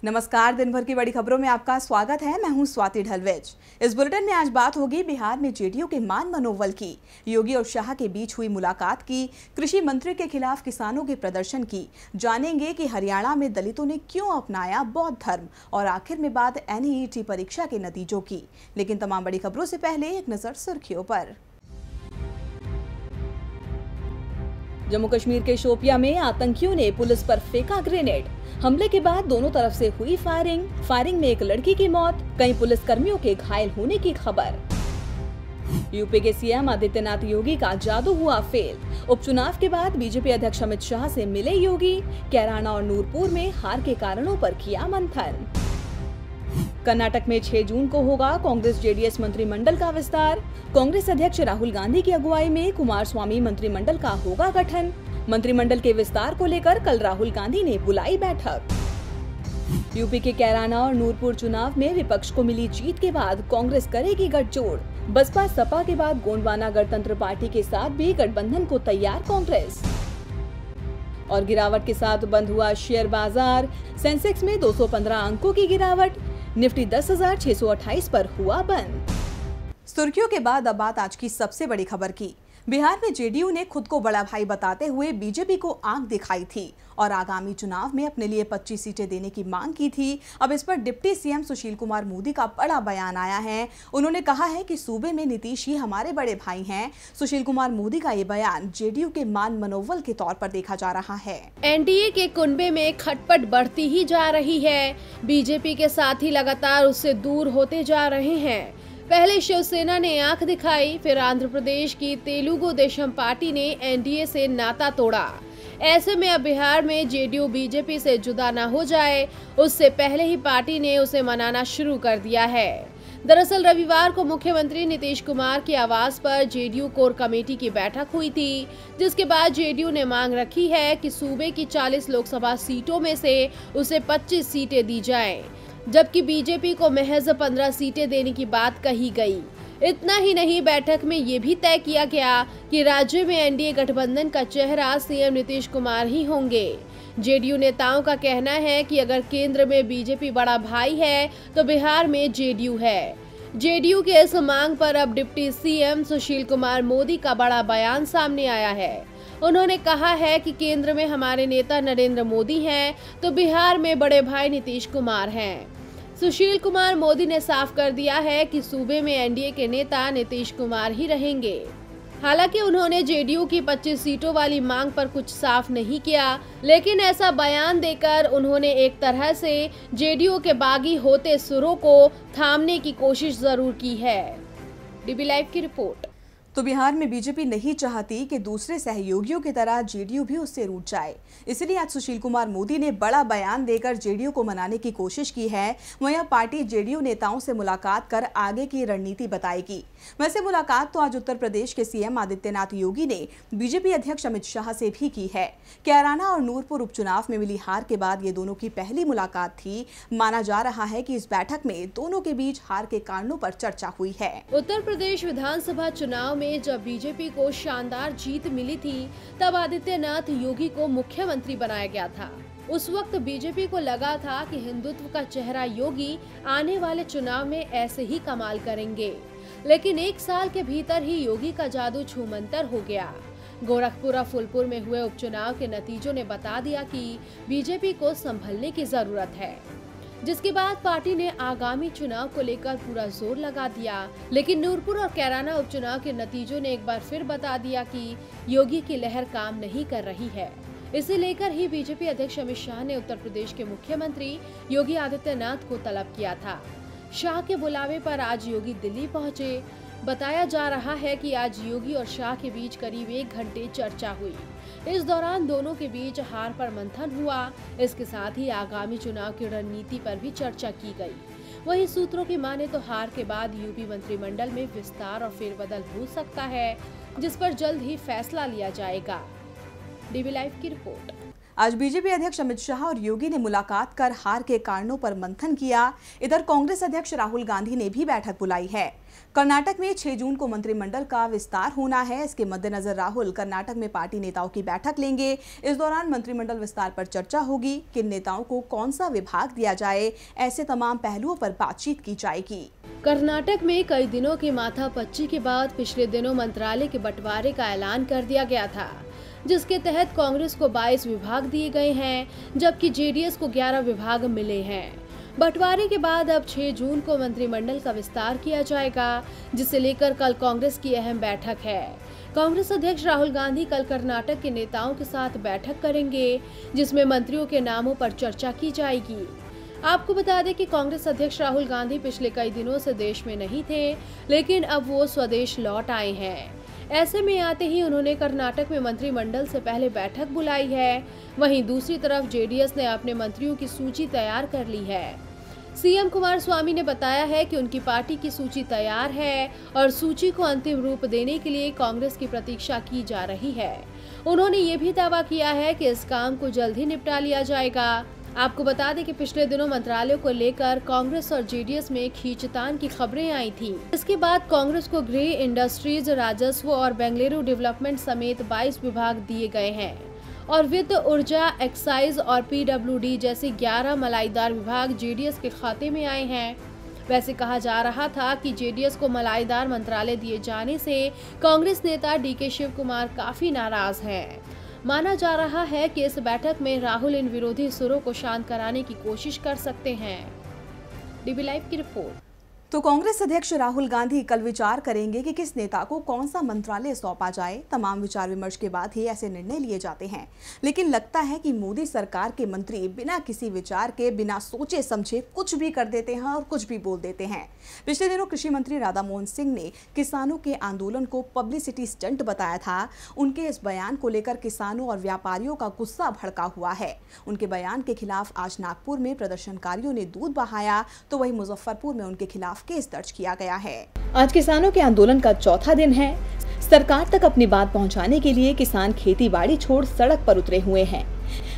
नमस्कार। दिन भर की बड़ी खबरों में आपका स्वागत है। मैं हूं स्वाति ढलवेज। इस बुलेटिन में आज बात होगी बिहार में जेडीयू के मान मनोबल की, योगी और शाह के बीच हुई मुलाकात की, कृषि मंत्री के खिलाफ किसानों के प्रदर्शन की, जानेंगे कि हरियाणा में दलितों ने क्यों अपनाया बौद्ध धर्म और आखिर में बात एनईईटी परीक्षा के नतीजों की। लेकिन तमाम बड़ी खबरों से पहले एक नजर सुर्खियों पर। जम्मू कश्मीर के शोपियां में आतंकियों ने पुलिस पर फेंका ग्रेनेड। हमले के बाद दोनों तरफ से हुई फायरिंग में एक लड़की की मौत, कई पुलिसकर्मियों के घायल होने की खबर। यूपी के सीएम आदित्यनाथ योगी का जादू हुआ फेल। उपचुनाव के बाद बीजेपी अध्यक्ष अमित शाह से मिले योगी, कैराना और नूरपुर में हार के कारणों पर किया मंथन। कर्नाटक में 6 जून को होगा कांग्रेस जेडीएस मंत्रिमंडल का विस्तार। कांग्रेस अध्यक्ष राहुल गांधी की अगुवाई में कुमारस्वामी मंत्रिमंडल का होगा गठन। मंत्रिमंडल के विस्तार को लेकर कल राहुल गांधी ने बुलाई बैठक। यूपी के कैराना और नूरपुर चुनाव में विपक्ष को मिली जीत के बाद कांग्रेस करेगी गठजोड़। बसपा सपा के बाद गोंडवाना गणतंत्र पार्टी के साथ भी गठबंधन को तैयार कांग्रेस। और गिरावट के साथ बंद हुआ शेयर बाजार। सेंसेक्स में 215 अंकों की गिरावट, निफ्टी 10,628 पर हुआ बंद। सुर्खियों के बाद अब बात आज की सबसे बड़ी खबर की। बिहार में जेडीयू ने खुद को बड़ा भाई बताते हुए बीजेपी को आंख दिखाई थी और आगामी चुनाव में अपने लिए 25 सीटें देने की मांग की थी। अब इस पर डिप्टी सीएम सुशील कुमार मोदी का बड़ा बयान आया है। उन्होंने कहा है कि सूबे में नीतीश ही हमारे बड़े भाई हैं। सुशील कुमार मोदी का ये बयान जेडीयू के मान मनोबल के तौर पर देखा जा रहा है। एनडीए के कुनबे में खटपट बढ़ती ही जा रही है। बीजेपी के साथी लगातार उससे दूर होते जा रहे हैं। पहले शिवसेना ने आंख दिखाई, फिर आंध्र प्रदेश की तेलुगु देशम पार्टी ने एनडीए से नाता तोड़ा। ऐसे में अब बिहार में जेडीयू बीजेपी से जुदा न हो जाए, उससे पहले ही पार्टी ने उसे मनाना शुरू कर दिया है। दरअसल रविवार को मुख्यमंत्री नीतीश कुमार के आवास पर जेडीयू कोर कमेटी की बैठक हुई थी, जिसके बाद जेडीयू ने मांग रखी है कि सूबे की 40 लोकसभा सीटों में से उसे 25 सीटें दी जाएं, जबकि बीजेपी को महज 15 सीटें देने की बात कही गई। इतना ही नहीं, बैठक में ये भी तय किया गया कि राज्य में एनडीए गठबंधन का चेहरा सीएम नीतीश कुमार ही होंगे। जेडीयू नेताओं का कहना है कि अगर केंद्र में बीजेपी बड़ा भाई है तो बिहार में जेडीयू है। जेडीयू के इस मांग पर अब डिप्टी सीएम सुशील कुमार मोदी का बड़ा बयान सामने आया है। उन्होंने कहा है कि केंद्र में हमारे नेता नरेंद्र मोदी हैं तो बिहार में बड़े भाई नीतीश कुमार हैं। सुशील कुमार मोदी ने साफ कर दिया है कि सूबे में एनडीए के नेता नीतीश कुमार ही रहेंगे। हालांकि उन्होंने जेडीयू की 25 सीटों वाली मांग पर कुछ साफ नहीं किया, लेकिन ऐसा बयान देकर उन्होंने एक तरह से जेडीयू के बागी होते सुरों को थामने की कोशिश जरूर की है। डीबी लाइव की रिपोर्ट। तो बिहार में बीजेपी नहीं चाहती कि दूसरे सहयोगियों की तरह जेडीयू भी उससे रूठ जाए, इसलिए आज सुशील कुमार मोदी ने बड़ा बयान देकर जेडीयू को मनाने की कोशिश की है। वहीं पार्टी जेडीयू नेताओं से मुलाकात कर आगे की रणनीति बताएगी। वैसे मुलाकात तो आज उत्तर प्रदेश के सीएम आदित्यनाथ योगी ने बीजेपी अध्यक्ष अमित शाह से भी की है। कैराना और नूरपुर उपचुनाव में मिली हार के बाद ये दोनों की पहली मुलाकात थी। माना जा रहा है कि इस बैठक में दोनों के बीच हार के कारणों पर चर्चा हुई है। उत्तर प्रदेश विधानसभा चुनाव में जब बीजेपी को शानदार जीत मिली थी, तब आदित्यनाथ योगी को मुख्यमंत्री बनाया गया था। उस वक्त बीजेपी को लगा था कि हिंदुत्व का चेहरा योगी आने वाले चुनाव में ऐसे ही कमाल करेंगे, लेकिन 1 साल के भीतर ही योगी का जादू छूमंतर हो गया। गोरखपुर और फूलपुर में हुए उपचुनाव के नतीजों ने बता दिया कि बीजेपी को संभलने की जरूरत है, जिसके बाद पार्टी ने आगामी चुनाव को लेकर पूरा जोर लगा दिया। लेकिन नूरपुर और कैराना उपचुनाव के नतीजों ने एक बार फिर बता दिया कि योगी की लहर काम नहीं कर रही है। इसे लेकर ही बीजेपी अध्यक्ष अमित शाह ने उत्तर प्रदेश के मुख्यमंत्री योगी आदित्यनाथ को तलब किया था। शाह के बुलावे पर आज योगी दिल्ली पहुंचे। बताया जा रहा है कि आज योगी और शाह के बीच करीब 1 घंटे चर्चा हुई। इस दौरान दोनों के बीच हार पर मंथन हुआ। इसके साथ ही आगामी चुनाव की रणनीति पर भी चर्चा की गई। वहीं सूत्रों की माने तो हार के बाद यूपी मंत्रिमंडल में विस्तार और फेरबदल हो सकता है, जिस पर जल्द ही फैसला लिया जाएगा। डीबी लाइव की रिपोर्ट। आज बीजेपी अध्यक्ष अमित शाह और योगी ने मुलाकात कर हार के कारणों पर मंथन किया। इधर कांग्रेस अध्यक्ष राहुल गांधी ने भी बैठक बुलाई है। कर्नाटक में 6 जून को मंत्रिमंडल का विस्तार होना है। इसके मद्देनजर राहुल कर्नाटक में पार्टी नेताओं की बैठक लेंगे। इस दौरान मंत्रिमंडल विस्तार पर चर्चा होगी। किन नेताओं को कौन सा विभाग दिया जाए, ऐसे तमाम पहलुओं पर बातचीत की जाएगी। कर्नाटक में कई दिनों की माथापच्ची के बाद पिछले दिनों मंत्रालय के बंटवारे का ऐलान कर दिया गया था, जिसके तहत कांग्रेस को 22 विभाग दिए गए हैं, जबकि जेडीएस को 11 विभाग मिले हैं। बंटवारे के बाद अब 6 जून को मंत्रिमंडल का विस्तार किया जाएगा, जिसे लेकर कल कांग्रेस की अहम बैठक है। कांग्रेस अध्यक्ष राहुल गांधी कल कर्नाटक के नेताओं के साथ बैठक करेंगे, जिसमें मंत्रियों के नामों पर चर्चा की जाएगी। आपको बता दें कि कांग्रेस अध्यक्ष राहुल गांधी पिछले कई दिनों से देश में नहीं थे, लेकिन अब वो स्वदेश लौट आए हैं। ऐसे में आते ही उन्होंने कर्नाटक में मंत्रिमंडल से पहले बैठक बुलाई है। वहीं दूसरी तरफ जेडीएस ने अपने मंत्रियों की सूची तैयार कर ली है। सीएम कुमारस्वामी ने बताया है कि उनकी पार्टी की सूची तैयार है और सूची को अंतिम रूप देने के लिए कांग्रेस की प्रतीक्षा की जा रही है। उन्होंने ये भी दावा किया है कि इस काम को जल्द ही निपटा लिया जाएगा। आपको बता दें कि पिछले दिनों मंत्रालयों को लेकर कांग्रेस और जेडीएस में खींचतान की खबरें आई थी। इसके बाद कांग्रेस को गृह, इंडस्ट्रीज, राजस्व और बेंगलुरु डेवलपमेंट समेत 22 विभाग दिए गए हैं और वित्त, ऊर्जा, एक्साइज और पीडब्ल्यूडी जैसे 11 मलाईदार विभाग जेडीएस के खाते में आए हैं। वैसे कहा जा रहा था कि जेडीएस को मलाईदार मंत्रालय दिए जाने से कांग्रेस नेता डीके शिव कुमार काफी नाराज हैं। माना जा रहा है कि इस बैठक में राहुल इन विरोधी सुरों को शांत कराने की कोशिश कर सकते हैं। डीबी लाइव की रिपोर्ट। तो कांग्रेस अध्यक्ष राहुल गांधी कल विचार करेंगे कि किस नेता को कौन सा मंत्रालय सौंपा जाए। तमाम विचार विमर्श के बाद ही ऐसे निर्णय लिए जाते हैं, लेकिन लगता है कि मोदी सरकार के मंत्री बिना किसी विचार के, बिना सोचे समझे कुछ भी कर देते हैं और कुछ भी बोल देते हैं। पिछले दिनों कृषि मंत्री राधा मोहन सिंह ने किसानों के आंदोलन को पब्लिसिटी स्टंट बताया था। उनके इस बयान को लेकर किसानों और व्यापारियों का गुस्सा भड़का हुआ है। उनके बयान के खिलाफ आज नागपुर में प्रदर्शनकारियों ने दूध बहाया, तो वहीं मुजफ्फरपुर में उनके खिलाफ केस दर्ज किया गया है। आज किसानों के आंदोलन का चौथा दिन है। सरकार तक अपनी बात पहुंचाने के लिए किसान खेती-बाड़ी छोड़ सड़क पर उतरे हुए हैं,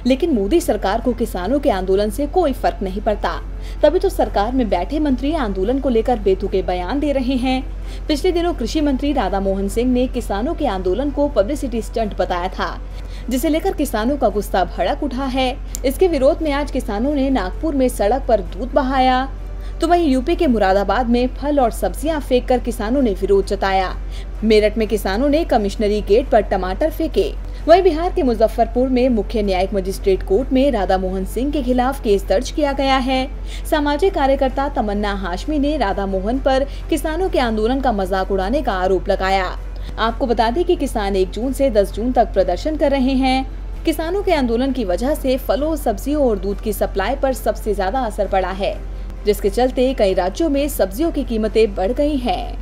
लेकिन मोदी सरकार को किसानों के आंदोलन से कोई फर्क नहीं पड़ता। तभी तो सरकार में बैठे मंत्री आंदोलन को लेकर बेतुके बयान दे रहे हैं। पिछले दिनों कृषि मंत्री राधा मोहन सिंह ने किसानों के आंदोलन को पब्लिसिटी स्टंट बताया था, जिसे लेकर किसानों का गुस्सा भड़क उठा है। इसके विरोध में आज किसानों ने नागपुर में सड़क पर दूध बहाया, तो वहीं यूपी के मुरादाबाद में फल और सब्जियां फेंककर किसानों ने विरोध जताया। मेरठ में किसानों ने कमिश्नरी गेट पर टमाटर फेंके। वहीं बिहार के मुजफ्फरपुर में मुख्य न्यायिक मजिस्ट्रेट कोर्ट में राधा मोहन सिंह के खिलाफ केस दर्ज किया गया है। सामाजिक कार्यकर्ता तमन्ना हाशमी ने राधा मोहन पर किसानों के आंदोलन का मजाक उड़ाने का आरोप लगाया। आपको बता दें कि किसान 1 जून से 10 जून तक प्रदर्शन कर रहे हैं। किसानों के आंदोलन की वजह से फलों, सब्जियों और दूध की सप्लाई पर सबसे ज्यादा असर पड़ा है, जिसके चलते कई राज्यों में सब्जियों की कीमतें बढ़ गई हैं।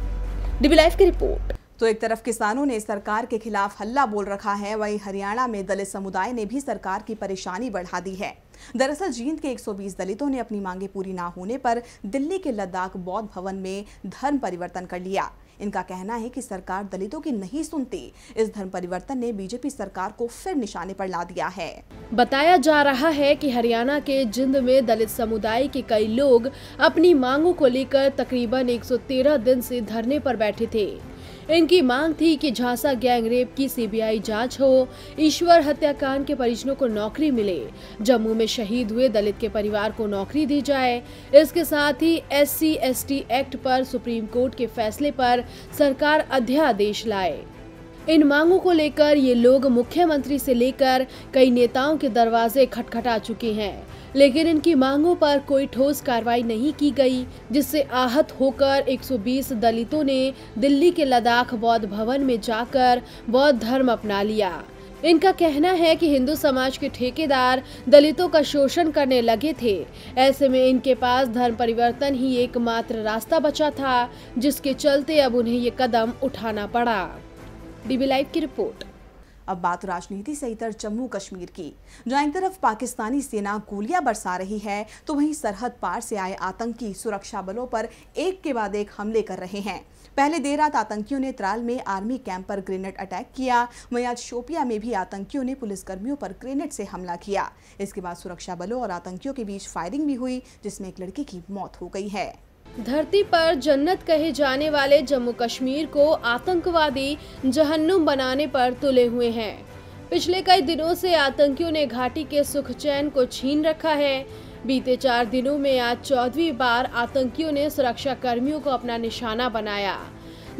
डीबी लाइव की रिपोर्ट। तो एक तरफ किसानों ने सरकार के खिलाफ हल्ला बोल रखा है, वहीं हरियाणा में दलित समुदाय ने भी सरकार की परेशानी बढ़ा दी है। दरअसल जींद के 120 दलितों ने अपनी मांगे पूरी ना होने पर दिल्ली के लद्दाख बौद्ध भवन में धर्म परिवर्तन कर लिया। इनका कहना है कि सरकार दलितों की नहीं सुनती। इस धर्म परिवर्तन ने बीजेपी सरकार को फिर निशाने पर ला दिया है। बताया जा रहा है कि हरियाणा के जिंद में दलित समुदाय के कई लोग अपनी मांगों को लेकर तकरीबन 113 दिन से धरने पर बैठे थे। इनकी मांग थी कि झांसा गैंग रेप की सीबीआई जांच हो, ईश्वर हत्याकांड के परिजनों को नौकरी मिले, जम्मू में शहीद हुए दलित के परिवार को नौकरी दी जाए। इसके साथ ही SC/ST एक्ट पर सुप्रीम कोर्ट के फैसले पर सरकार अध्यादेश लाए। इन मांगों को लेकर ये लोग मुख्यमंत्री से लेकर कई नेताओं के दरवाजे खटखटा चुके हैं, लेकिन इनकी मांगों पर कोई ठोस कार्रवाई नहीं की गई, जिससे आहत होकर 120 दलितों ने दिल्ली के लद्दाख बौद्ध भवन में जाकर बौद्ध धर्म अपना लिया। इनका कहना है कि हिंदू समाज के ठेकेदार दलितों का शोषण करने लगे थे। ऐसे में इनके पास धर्म परिवर्तन ही एकमात्र रास्ता बचा था, जिसके चलते अब उन्हें ये कदम उठाना पड़ा। डीबी लाइव की रिपोर्ट। अब बात राजनीति से इतर जम्मू कश्मीर की, जहां एक तरफ पाकिस्तानी सेना गोलियां बरसा रही है, तो वहीं सरहद पार से आए आतंकी सुरक्षा बलों पर एक के बाद एक हमले कर रहे हैं। पहले देर रात आतंकियों ने त्राल में आर्मी कैंप पर ग्रेनेड अटैक किया। वहीं आज शोपिया में भी आतंकियों ने पुलिसकर्मियों पर ग्रेनेड से हमला किया। इसके बाद सुरक्षा बलों और आतंकियों के बीच फायरिंग भी हुई, जिसमें एक लड़की की मौत हो गई है। धरती पर जन्नत कहे जाने वाले जम्मू कश्मीर को आतंकवादी जहन्नुम बनाने पर तुले हुए हैं। पिछले कई दिनों से आतंकियों ने घाटी के सुख चैन को छीन रखा है। बीते 4 दिनों में आज 14वीं बार आतंकियों ने सुरक्षा कर्मियों को अपना निशाना बनाया।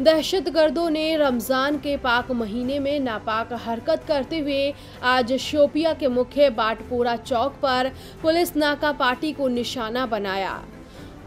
दहशतगर्दों ने रमजान के पाक महीने में नापाक हरकत करते हुए आज शोपिया के मुख्य बाटपोरा चौक पर पुलिस नाका पार्टी को निशाना बनाया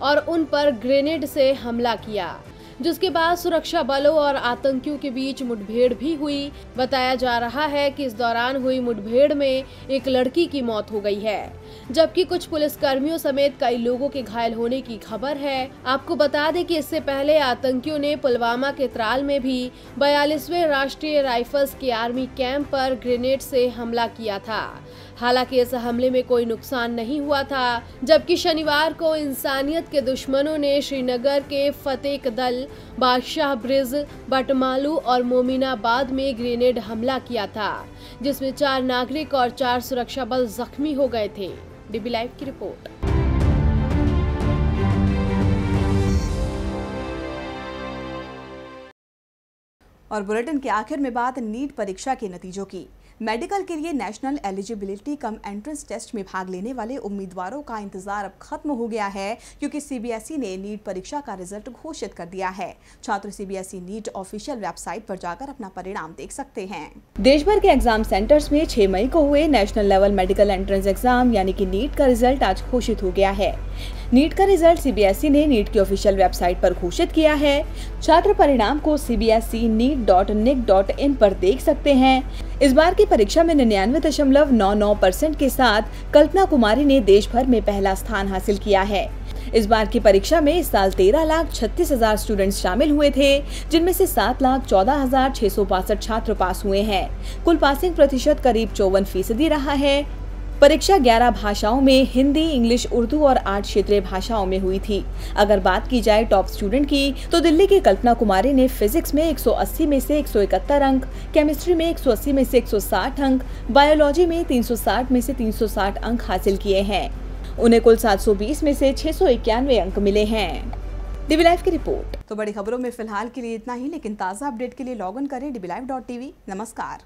और उन पर ग्रेनेड से हमला किया, जिसके बाद सुरक्षा बलों और आतंकियों के बीच मुठभेड़ भी हुई। बताया जा रहा है कि इस दौरान हुई मुठभेड़ में एक लड़की की मौत हो गई है, जबकि कुछ पुलिसकर्मियों समेत कई लोगों के घायल होने की खबर है। आपको बता दें कि इससे पहले आतंकियों ने पुलवामा के त्राल में भी 42वें राष्ट्रीय राइफल्स के आर्मी कैंप पर ग्रेनेड से हमला किया था। हालांकि इस हमले में कोई नुकसान नहीं हुआ था, जबकि शनिवार को इंसानियत के दुश्मनों ने श्रीनगर के फतेह दल, बादशाह ब्रिज, बटमालू और मोमिनाबाद में ग्रेनेड हमला किया था, जिसमें 4 नागरिक और 4 सुरक्षा बल जख्मी हो गए थे। डीबी लाइव की रिपोर्ट। और बुलेटिन के आखिर में बात नीट परीक्षा के नतीजों की। मेडिकल के लिए national eligibility cum entrance test में भाग लेने वाले उम्मीदवारों का इंतजार अब खत्म हो गया है, क्योंकि सीबीएसई ने नीट परीक्षा का रिजल्ट घोषित कर दिया है। छात्र सीबीएसई नीट ऑफिशियल वेबसाइट पर जाकर अपना परिणाम देख सकते हैं। देश भर के एग्जाम सेंटर्स में 6 मई को हुए national level medical entrance exam यानी कि नीट का रिजल्ट आज घोषित हो गया है। नीट का रिजल्ट सीबीएसई ने नीट की ऑफिशियल वेबसाइट पर घोषित किया है। छात्र परिणाम को CBSE NEET.nic.in पर देख सकते हैं। इस बार की परीक्षा में 99.99% के साथ कल्पना कुमारी ने देश भर में पहला स्थान हासिल किया है। इस बार की परीक्षा में इस साल 13,36,000 स्टूडेंट्स शामिल हुए थे, जिनमें से 7,14,662 छात्र पास हुए हैं। कुल पासिंग प्रतिशत करीब 54% रहा है। परीक्षा 11 भाषाओं में हिंदी, इंग्लिश, उर्दू और 8 क्षेत्रीय भाषाओं में हुई थी। अगर बात की जाए टॉप स्टूडेंट की, तो दिल्ली की कल्पना कुमारी ने फिजिक्स में 180 में से 171 अंक, केमिस्ट्री में 180 में से 160 अंक, बायोलॉजी में 360 में से 360 अंक हासिल किए हैं। उन्हें कुल 720 में से 691 अंक मिले हैं। डीबी लाइव की रिपोर्ट। तो बड़ी खबरों में फिलहाल के लिए इतना ही, लेकिन ताज़ा अपडेट के लिए लॉग इन करें dblive.tv। नमस्कार।